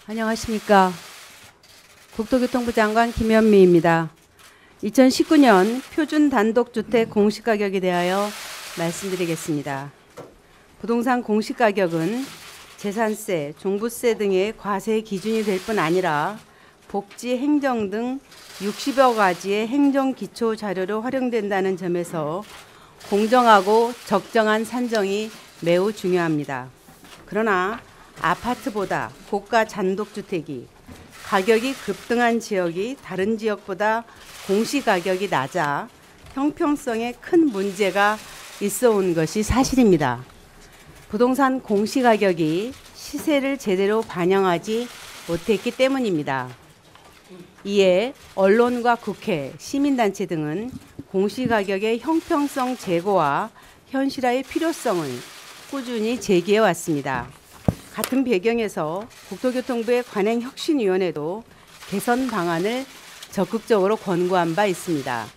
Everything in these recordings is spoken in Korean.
안녕하십니까. 국토교통부 장관 김현미입니다. 2019년 표준 단독주택 공시가격에 대하여 말씀드리겠습니다. 부동산 공시가격은 재산세, 종부세 등의 과세 기준이 될 뿐 아니라 복지, 행정 등 60여 가지의 행정 기초 자료로 활용된다는 점에서 공정하고 적정한 산정이 매우 중요합니다. 그러나 아파트보다 고가 단독주택이 가격이 급등한 지역이 다른 지역보다 공시가격이 낮아 형평성에 큰 문제가 있어 온 것이 사실입니다. 부동산 공시가격이 시세를 제대로 반영하지 못했기 때문입니다. 이에 언론과 국회, 시민단체 등은 공시가격의 형평성 제고와 현실화의 필요성을 꾸준히 제기해 왔습니다. 같은 배경에서 국토교통부의 관행혁신위원회도 개선 방안을 적극적으로 권고한 바 있습니다.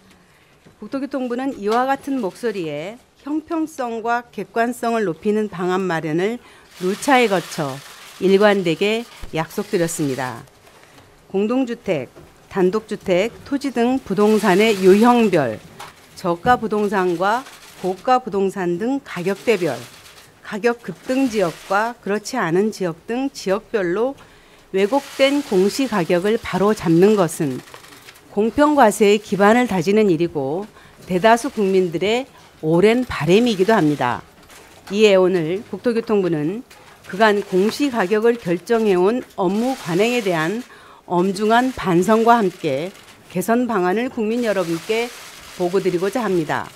국토교통부는 이와 같은 목소리에 형평성과 객관성을 높이는 방안 마련을 누차에 거쳐 일관되게 약속드렸습니다. 공동주택, 단독주택, 토지 등 부동산의 유형별, 저가 부동산과 고가 부동산 등 가격대별, 가격 급등 지역과 그렇지 않은 지역 등 지역별로 왜곡된 공시가격을 바로 잡는 것은 공평과세의 기반을 다지는 일이고 대다수 국민들의 오랜 바람이기도 합니다. 이에 오늘 국토교통부는 그간 공시가격을 결정해온 업무 관행에 대한 엄중한 반성과 함께 개선 방안을 국민 여러분께 보고드리고자 합니다.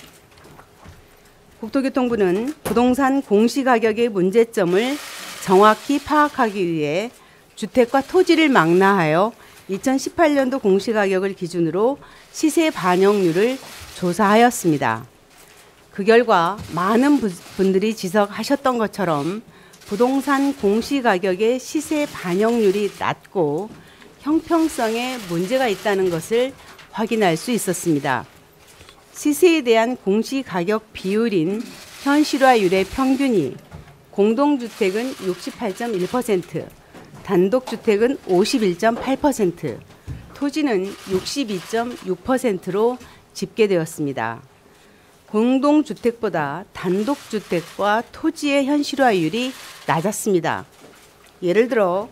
국토교통부는 부동산 공시가격의 문제점을 정확히 파악하기 위해 주택과 토지를 망라하여 2018년도 공시가격을 기준으로 시세 반영률을 조사하였습니다. 그 결과 많은 분들이 지적하셨던 것처럼 부동산 공시가격의 시세 반영률이 낮고 형평성에 문제가 있다는 것을 확인할 수 있었습니다. 시세에 대한 공시가격 비율인 현실화율의 평균이 공동주택은 68.1%, 단독주택은 51.8%, 토지는 62.6%로 집계되었습니다. 공동주택보다 단독주택과 토지의 현실화율이 낮았습니다. 예를 들어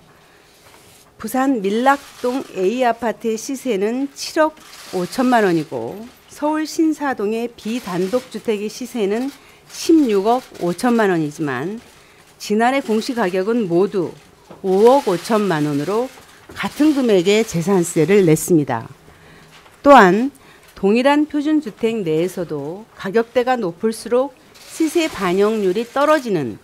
부산 밀락동 A아파트의 시세는 7억 5천만 원이고 서울 신사동의 비단독주택의 시세는 16억 5천만 원이지만 지난해 공시가격은 모두 5억 5천만 원으로 같은 금액의 재산세를 냈습니다. 또한 동일한 표준주택 내에서도 가격대가 높을수록 시세 반영률이 떨어지는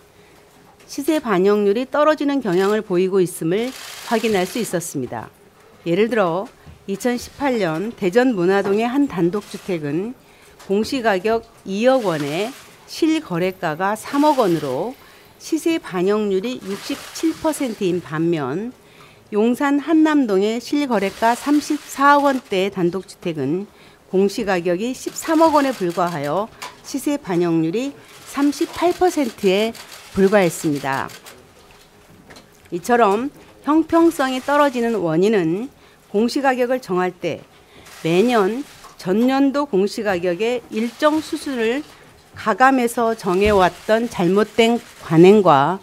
경향을 보이고 있음을 확인할 수 있었습니다. 예를 들어 2018년 대전 문화동의 한 단독주택은 공시가격 2억 원에 실거래가가 3억 원으로 시세 반영률이 67%인 반면 용산 한남동의 실거래가 34억 원대의 단독주택은 공시가격이 13억 원에 불과하여 시세 반영률이 38%에 불과했습니다. 이처럼 형평성이 떨어지는 원인은 공시가격을 정할 때 매년 전년도 공시가격의 일정 수준을 가감해서 정해왔던 잘못된 관행과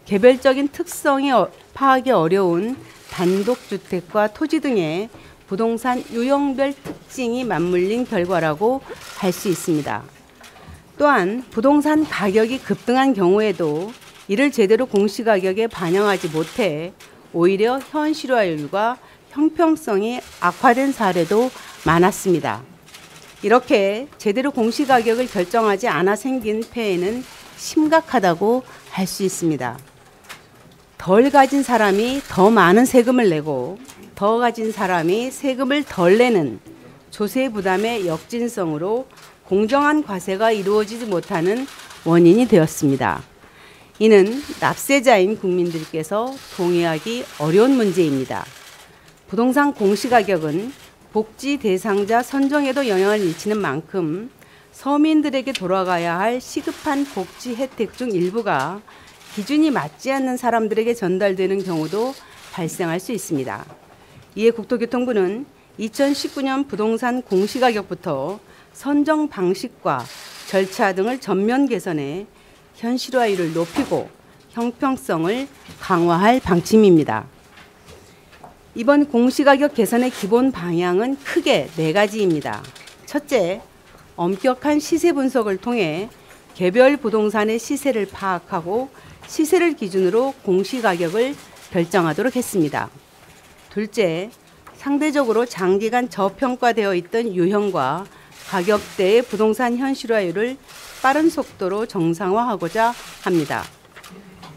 개별적인 특성이 파악이 어려운 단독주택과 토지 등의 부동산 유형별 특징이 맞물린 결과라고 할 수 있습니다. 또한 부동산 가격이 급등한 경우에도 이를 제대로 공시가격에 반영하지 못해 오히려 현실화율과 형평성이 악화된 사례도 많았습니다. 이렇게 제대로 공시가격을 결정하지 않아 생긴 폐해는 심각하다고 할 수 있습니다. 덜 가진 사람이 더 많은 세금을 내고 더 가진 사람이 세금을 덜 내는 조세 부담의 역진성으로 공정한 과세가 이루어지지 못하는 원인이 되었습니다. 이는 납세자인 국민들께서 동의하기 어려운 문제입니다. 부동산 공시가격은 복지 대상자 선정에도 영향을 미치는 만큼 서민들에게 돌아가야 할 시급한 복지 혜택 중 일부가 기준이 맞지 않는 사람들에게 전달되는 경우도 발생할 수 있습니다. 이에 국토교통부는 2019년 부동산 공시가격부터 선정 방식과 절차 등을 전면 개선해 현실화율을 높이고 형평성을 강화할 방침입니다. 이번 공시가격 개선의 기본 방향은 크게 4가지입니다. 첫째, 엄격한 시세 분석을 통해 개별 부동산의 시세를 파악하고 시세를 기준으로 공시가격을 결정하도록 했습니다. 둘째, 상대적으로 장기간 저평가되어 있던 유형과 가격대의 부동산 현실화율을 빠른 속도로 정상화하고자 합니다.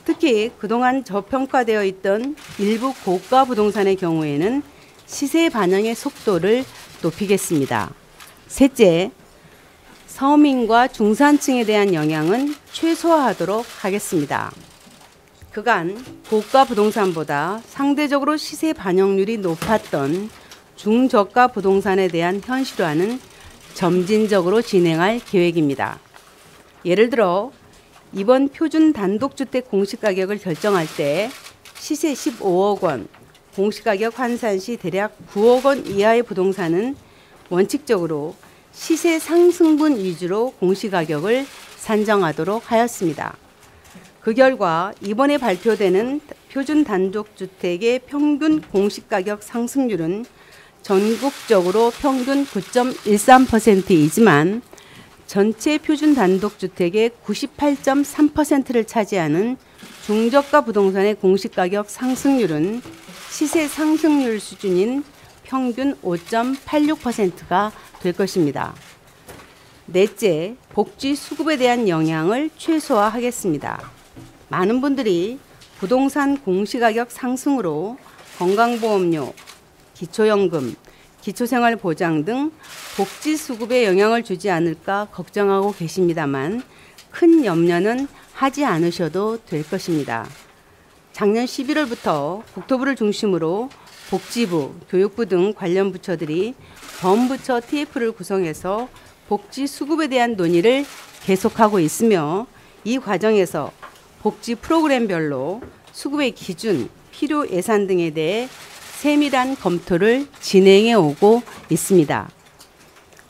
특히 그동안 저평가되어 있던 일부 고가 부동산의 경우에는 시세 반영의 속도를 높이겠습니다. 셋째, 서민과 중산층에 대한 영향은 최소화하도록 하겠습니다. 그간 고가 부동산보다 상대적으로 시세 반영률이 높았던 중저가 부동산에 대한 현실화는 점진적으로 진행할 계획입니다. 예를 들어 이번 표준 단독주택 공시가격을 결정할 때 시세 15억 원, 공시가격 환산 시 대략 9억 원 이하의 부동산은 원칙적으로 시세 상승분 위주로 공시가격을 산정하도록 하였습니다. 그 결과 이번에 발표되는 표준 단독주택의 평균 공시가격 상승률은 전국적으로 평균 9.13%이지만 전체 표준 단독주택의 98.3%를 차지하는 중저가 부동산의 공시가격 상승률은 시세 상승률 수준인 평균 5.86%가 될 것입니다. 넷째, 복지 수급에 대한 영향을 최소화하겠습니다. 많은 분들이 부동산 공시가격 상승으로 건강보험료, 기초연금, 기초생활보장 등 복지 수급에 영향을 주지 않을까 걱정하고 계십니다만 큰 염려는 하지 않으셔도 될 것입니다. 작년 11월부터 국토부를 중심으로 복지부, 교육부 등 관련 부처들이 범부처 TF를 구성해서 복지 수급에 대한 논의를 계속하고 있으며 이 과정에서 복지 프로그램별로 수급의 기준, 필요 예산 등에 대해 세밀한 검토를 진행해 오고 있습니다.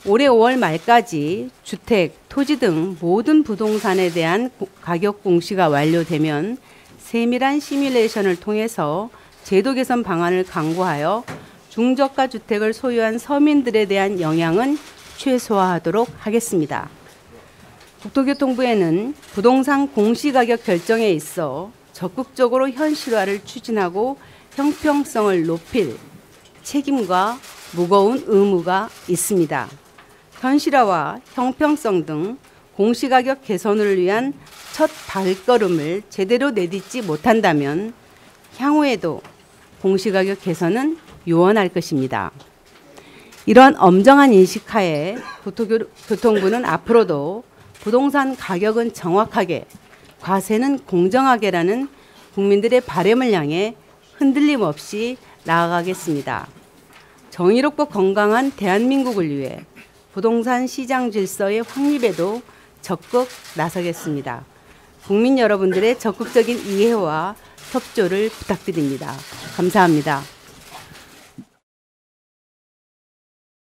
올해 5월 말까지 주택, 토지 등 모든 부동산에 대한 가격 공시가 완료되면 세밀한 시뮬레이션을 통해서 제도 개선 방안을 강구하여 중저가 주택을 소유한 서민들에 대한 영향은 최소화하도록 하겠습니다. 국토교통부에는 부동산 공시가격 결정에 있어 적극적으로 현실화를 추진하고 형평성을 높일 책임과 무거운 의무가 있습니다. 현실화와 형평성 등 공시가격 개선을 위한 첫 발걸음을 제대로 내딛지 못한다면 향후에도 공시가격 개선은 요원할 것입니다. 이런 엄정한 인식하에 국토교통부는 앞으로도 부동산 가격은 정확하게, 과세는 공정하게라는 국민들의 바람을 향해 흔들림 없이 나아가겠습니다. 정의롭고 건강한 대한민국을 위해 부동산 시장 질서의 확립에도 적극 나서겠습니다. 국민 여러분들의 적극적인 이해와 협조를 부탁드립니다. 감사합니다.